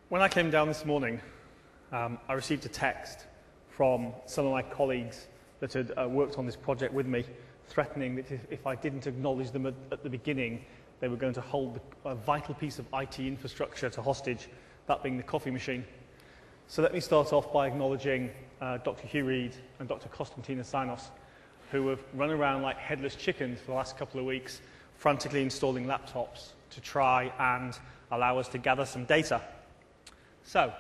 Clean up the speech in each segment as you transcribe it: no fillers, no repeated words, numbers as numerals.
When I came down this morning, I received a text from some of my colleagues that had worked on this project with me, threatening that if I didn't acknowledge them at the beginning, they were going to hold a vital piece of IT infrastructure to hostage, that being the coffee machine. So let me start off by acknowledging Dr. Hugh Reid and Dr. Konstantinos Sinos, who have run around like headless chickens for the last couple of weeks, frantically installing laptops to try and allow us to gather some data. So,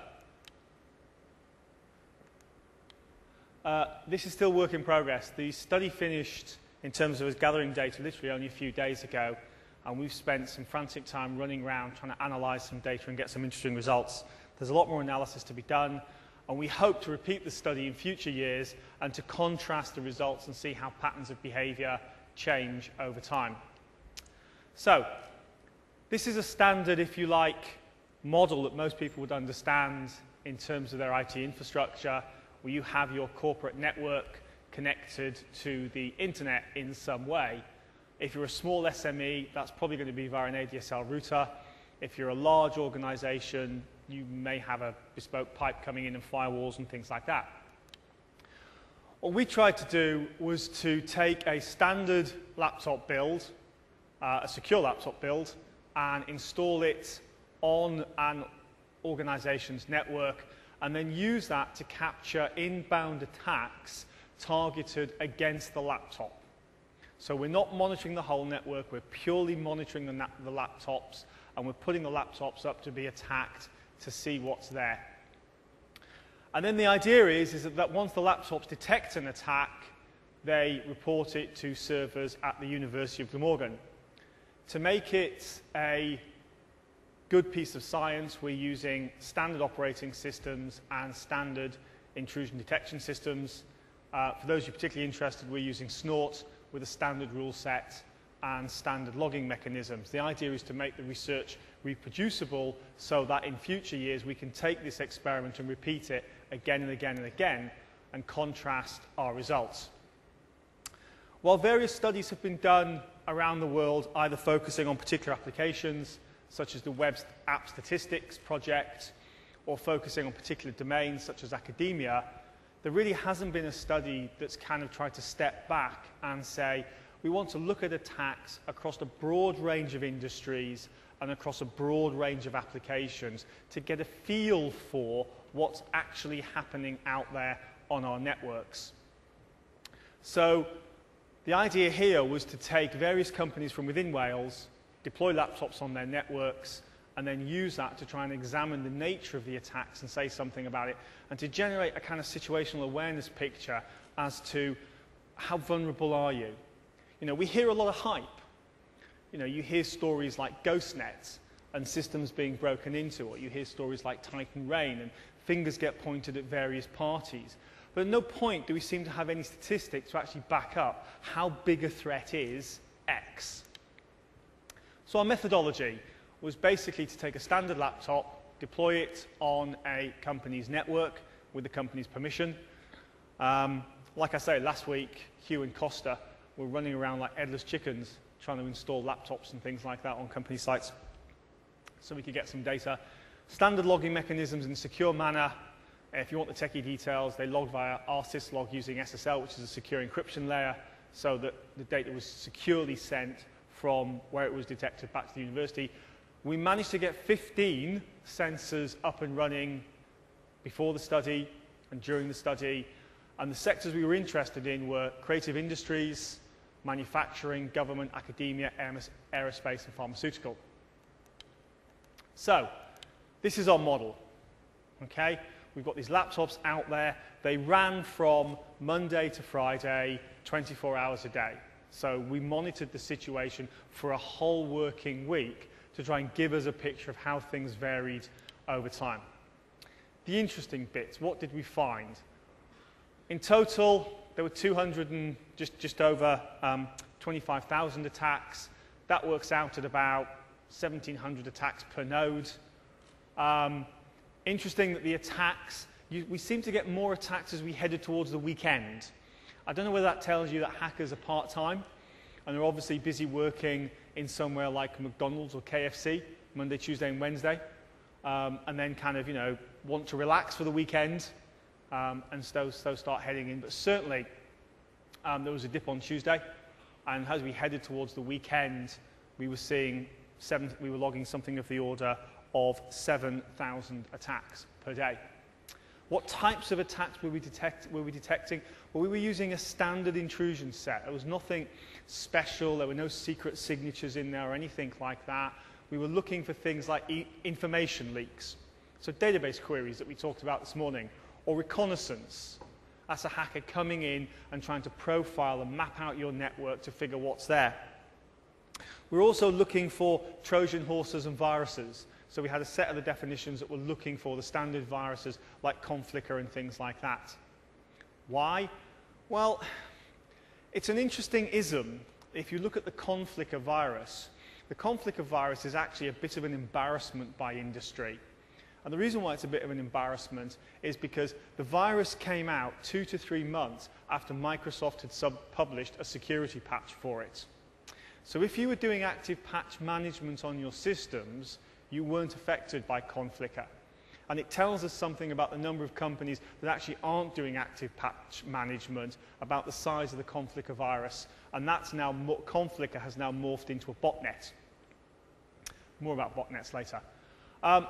this is still work in progress. The study finished in terms of us gathering data literally only a few days ago, and we've spent some frantic time running around trying to analyze some data and get some interesting results. There's a lot more analysis to be done, and we hope to repeat the study in future years and to contrast the results and see how patterns of behavior change over time. So, this is a standard, if you like, model that most people would understand in terms of their IT infrastructure, where you have your corporate network connected to the internet in some way. If you're a small SME, that's probably going to be via an ADSL router. If you're a large organization, you may have a bespoke pipe coming in and firewalls and things like that. What we tried to do was to take a standard laptop build, a secure laptop build, and install it on an organization's network, and then use that to capture inbound attacks targeted against the laptop. So we're not monitoring the whole network, we're purely monitoring the laptops, and we're putting the laptops up to be attacked to see what's there. And then the idea is that once the laptops detect an attack, they report it to servers at the University of Glamorgan. To make it a good piece of science, we're using standard operating systems and standard intrusion detection systems. For those who are particularly interested, we're using Snort with a standard rule set and standard logging mechanisms. The idea is to make the research reproducible so that in future years we can take this experiment and repeat it again and again and again and contrast our results. While various studies have been done around the world, either focusing on particular applications, such as the Web App Statistics project, or focusing on particular domains, such as academia, there really hasn't been a study that's kind of tried to step back and say, we want to look at attacks across a broad range of industries and across a broad range of applications to get a feel for what's actually happening out there on our networks. So the idea here was to take various companies from within Wales, deploy laptops on their networks, and then use that to try and examine the nature of the attacks and say something about it, and to generate a kind of situational awareness picture as to how vulnerable are you. You know, we hear a lot of hype. You know, you hear stories like ghost nets and systems being broken into, or you hear stories like Titan Rain and fingers get pointed at various parties. But at no point do we seem to have any statistics to actually back up how big a threat is X. So our methodology was basically to take a standard laptop, deploy it on a company's network with the company's permission. Like I say, last week, Hugh and Costa were running around like headless chickens trying to install laptops and things like that on company sites so we could get some data. Standard logging mechanisms in a secure manner. If you want the techie details, they logged via rsyslog using SSL, which is a secure encryption layer, so that the data was securely sent from where it was detected back to the university. We managed to get 15 sensors up and running before the study and during the study, and the sectors we were interested in were creative industries, manufacturing, government, academia, aerospace, and pharmaceutical. So, this is our model, okay? We've got these laptops out there. They ran from Monday to Friday, 24 hours a day. So we monitored the situation for a whole working week to try and give us a picture of how things varied over time. The interesting bits, what did we find? In total, there were just over 25,000 attacks. That works out at about 1,700 attacks per node. Interesting that the attacks, we seem to get more attacks as we headed towards the weekend. I don't know whether that tells you that hackers are part-time and they're obviously busy working in somewhere like McDonald's or KFC, Monday, Tuesday, and Wednesday. and then kind of, want to relax for the weekend, and so start heading in. But certainly, there was a dip on Tuesday, and as we headed towards the weekend, we were logging something of the order of 7,000 attacks per day. What types of attacks were we detecting? Well, we were using a standard intrusion set. There was nothing special. There were no secret signatures in there or anything like that. We were looking for things like information leaks, so database queries that we talked about this morning, or reconnaissance. That's a hacker coming in and trying to profile and map out your network to figure what's there. We're also looking for Trojan horses and viruses. So we had a set of the definitions that were looking for the standard viruses like Conflicker and things like that. Why? Well, it's an interesting ism. If you look at the Conflicker virus, the Conflicker virus is actually a bit of an embarrassment by industry. And the reason why it's a bit of an embarrassment is because the virus came out 2 to 3 months after Microsoft had published a security patch for it. So if you were doing active patch management on your systems, you weren't affected by Conflicker. And it tells us something about the number of companies that actually aren't doing active patch management, about the size of the Conflicker virus. And that's now, Conflicker has now morphed into a botnet. More about botnets later.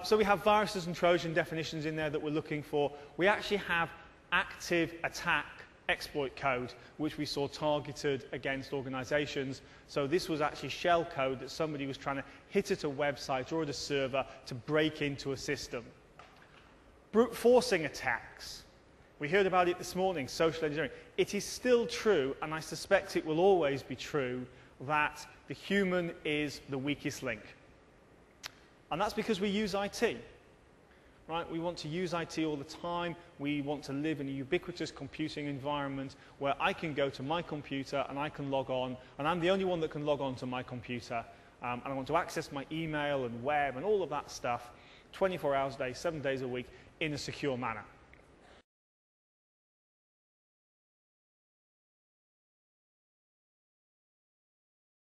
So we have viruses and Trojan definitions in there that we're looking for. We actually have active attack exploit code, which we saw targeted against organizations. So this was actually shell code that somebody was trying to hit at a website or at a server to break into a system. Brute forcing attacks. We heard about it this morning, social engineering. It is still true, and I suspect it will always be true, that the human is the weakest link. And that's because we use IT. Right? We want to use IT all the time. We want to live in a ubiquitous computing environment where I can go to my computer and I can log on, and I'm the only one that can log on to my computer. And I want to access my email and web and all of that stuff 24 hours a day, 7 days a week in a secure manner.